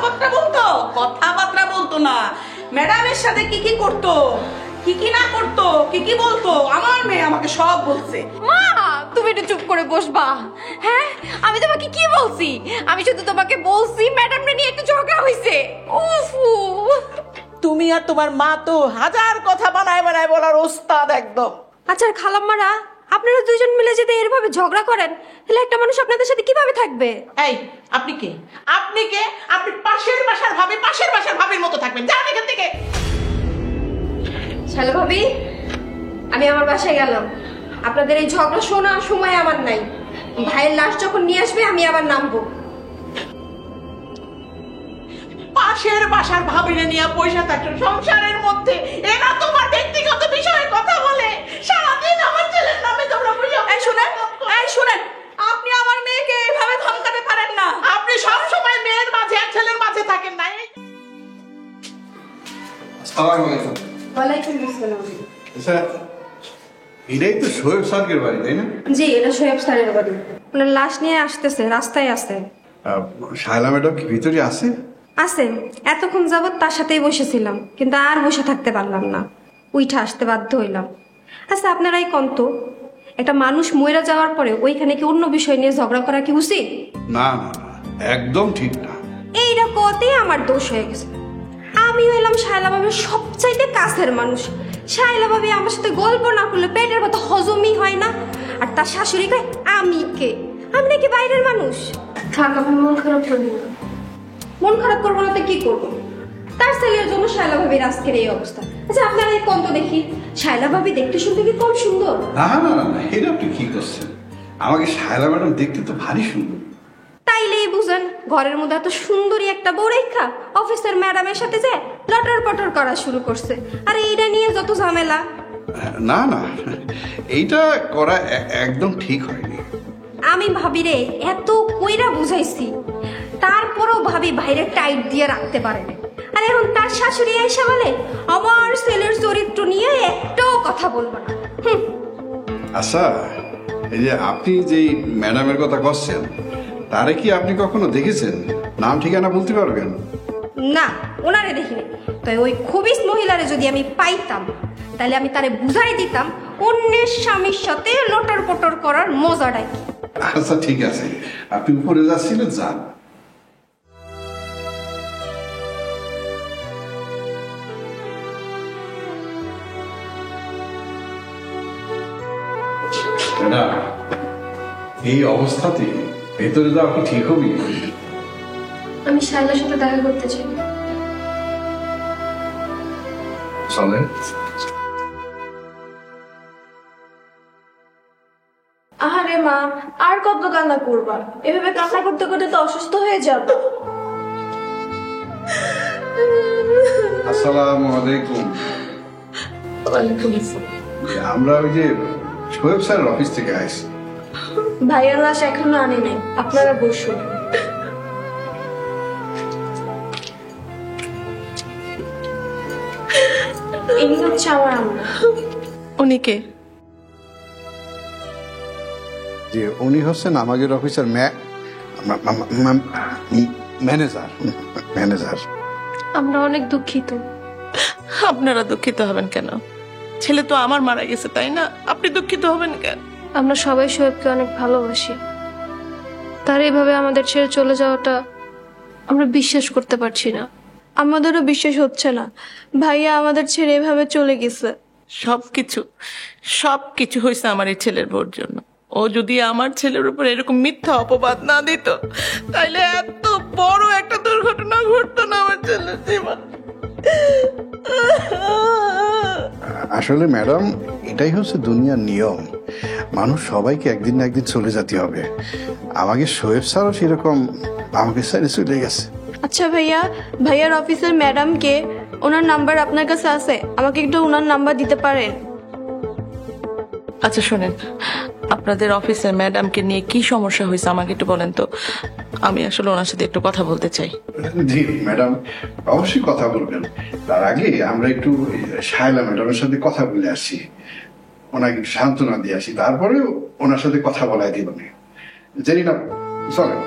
কথাবার্তা বলতো? কথাবার্তা বলতো না। ম্যাডামের সাথে কি কি করতো, কি কি না করতো, কি কি বলতো, আমার মেয়ে আমাকে সব বলছে। মা তুমি একটু চুপ করে বসবা। হ্যাঁ আমি তোমাকে কি বলছি? আমি শুধু তোমাকে বলছি ম্যাডামরে নিয়ে একটু ঝগড়া হইছে। উফু, তুমি আর তোমার মা তো হাজার কথা বানায় বানায় বলার ওস্তাদ একদম। আচ্ছা খালাম্মারা, আপনারা দুইজন মিলে যদি এরভাবে ঝগড়া করেন তাহলে একটা মানুষ আপনাদের সাথে কিভাবে থাকবে? এই আপনি কে? আপনি কে? আপনি পাশের বাসার ভাবি, পাশের বাসার ভাবির মতো থাকবেন। যান এখান থেকে। শালা ভাবি, আমি আমার বাসায় গেলাম। আপনাদের এই ঝগড়া শোনার সময় আমার নাই। ভাইয়ের লাশ যখন নিয়ে আসবে আমি আবার নামবো। পাশের বাসার ভাবিরে নিয়ে পয়সা থাকতো সংসারের মধ্যে, এরা তোমার ব্যক্তিগত বিষয়ে কথা বলে। সারাদিন আমার ছেলের নামে তোমরা বুঝো। এই শুনেন, এই শুনেন, আপনি আমার মেয়েকে এইভাবে ধমকাতে পারেন না। আপনি সব সময় মেয়ের মাঝে আর ছেলের মাঝে থাকেন না। আসসালামু আলাইকুম। ওয়ালাইকুম আসসালাম। আচ্ছা, এটাই তো শোয়েব স্যারের বাড়ি, তাই না? জি, এটা শোয়েব স্যারের বাড়ি। ওনার লাশ নিয়ে আসতেছে, রাস্তায় আছে। শায়লা ম্যাডাম কি ভিতরে আছে? আছে, এতক্ষণ যাবত তার সাথেই বসেছিলাম, কিন্তু আর বসে থাকতে পারলাম না, উইঠা আসতে বাধ্য হইলাম। আচ্ছা আপনারাই কন্ত, একটা মানুষ মরে যাওয়ার পরে ওইখানে কি অন্য বিষয় নিয়ে ঝগড়া করা কি উচিত? না না না, একদম ঠিক না। এইরকমতেই আমার দোষ হয়ে গেছে। আমি হইলাম শায়লা বাবির সবচাইতে কাছের মানুষ। শায়লা বাবি আমার সাথে গল্প না করলে পেটের মতো হজমই হয় না। আর তার শাশুড়ি কয় আমি কে? আমি নাকি বাইরের মানুষ? থাক, আমি মন খারাপ করি না। মন খারাপ করবো না তো কি করবো? তার ছেলের জন্য শায়লা ভাবির আজকের এই অবস্থা। আচ্ছা আপনারা এই কন্ত দেখি, শায়লা ভাবি দেখতে শুনতে কি কম সুন্দর? না না না না, এটা আপনি কি করছেন? আমাকে শায়লা ম্যাডাম দেখতে তো ভারী সুন্দর। তাইলেই বুঝেন, ঘরের মধ্যে এত সুন্দরী একটা বউ রেখা অফিসের ম্যাডামের সাথে যে লটর পটর করা শুরু করছে। আর এইটা নিয়ে যত ঝামেলা। না না, এইটা করা একদম ঠিক হয়নি। আমি ভাবিরে এত কইরা বুঝাইছি, তারপরও ভাবি বাইরে টাইট দিয়ে রাখতে পারে না। আর এখন তার শাশুড়ি এসে বলে আমার ছেলের চরিত্র নিয়ে একটাও কথা বলবো না। আচ্ছা, এই যে আপনি যেই ম্যাডামের কথা করছেন, তারে কি আপনি কখনো দেখেছেন? নাম ঠিকানা বলতে পারবেন? না, ওনারে দেখিনি। তাই ওই খবিস মহিলারে যদি আমি পাইতাম তাহলে আমি তারে বুঝাই দিতাম অন্যের স্বামীর সাথে লটর পটর করার মজাটাই কি। আচ্ছা ঠিক আছে, আপনি উপরে যাচ্ছিলেন, যান। ম্যাডাম, এই অবস্থাতে ভেতরে যাওয়া কি ঠিক হবে? আমি শায়লার সাথে দেখা করতে চাই। চলেন। আরে মা, আর কত কান্না করবা? এভাবে কান্না করতে করতে তো অসুস্থ হয়ে যাবে। আসসালামু আলাইকুম। আমরা ওই যে শোয়েব স্যারের অফিস থেকে আসছি। ভাইয়ার লাশ এখনো আনি নাই, আপনারা বসুন। ইনি হচ্ছে আমার আম্মা। উনি কে? যে উনি হচ্ছেন আমাদের অফিসের ম্যানেজার। ম্যানেজার। আমরা অনেক দুঃখিত। আপনারা দুঃখিত হবেন কেন? ছেলে তো আমার মারা গেছে, তাই না? আপনি দুঃখিত হবেন কেন? আমরা সবাই শোয়েবকে অনেক ভালোবাসি। তার এইভাবে আমাদের ছেড়ে চলে যাওয়াটা আমরা বিশ্বাস করতে পারছি না। আমাদেরও বিশ্বাস হচ্ছে না ভাইয়া আমাদের ছেড়ে এভাবে চলে গেছে। সবকিছু হয়েছে আমার এই ছেলের বউর জন্য। ও যদি আমার ছেলের উপর এরকম মিথ্যা অপবাদ না দিত, তাইলে এত বড় একটা দুর্ঘটনা ঘটতো না আমার ছেলের জীবন। আসলে ম্যাডাম, এটাই হচ্ছে দুনিয়ার নিয়ম। মানুষ সবাইকে একদিন না একদিন চলে যেতে হবে। আমাকে শোয়েব স্যারও সেরকম আমাকে ছেড়ে চলে গেছে। আচ্ছা ভাইয়া, ভাইয়ার অফিসের ম্যাডামকে, ওনার নাম্বার আপনার কাছে আছে? আমাকে একটু ওনার নাম্বার দিতে পারেন? আচ্ছা শোনেন, আপনাদের অফিসের ম্যাডামকে নিয়ে কি সমস্যা হয়েছে আমাকে একটু বলেন তো। আমি আসলে ওনার সাথে একটু কথা বলতে চাই। জি ম্যাডাম, অবশ্যই কথা বলবেন। তার আগে আমরা একটু শায়লা ম্যাডামের সাথে কথা বলে আসি, ওনাকে সান্ত্বনা দিয়ে আসি, তারপরে ওনার সাথে কথা বলাই দিব। জানি না, চলেন।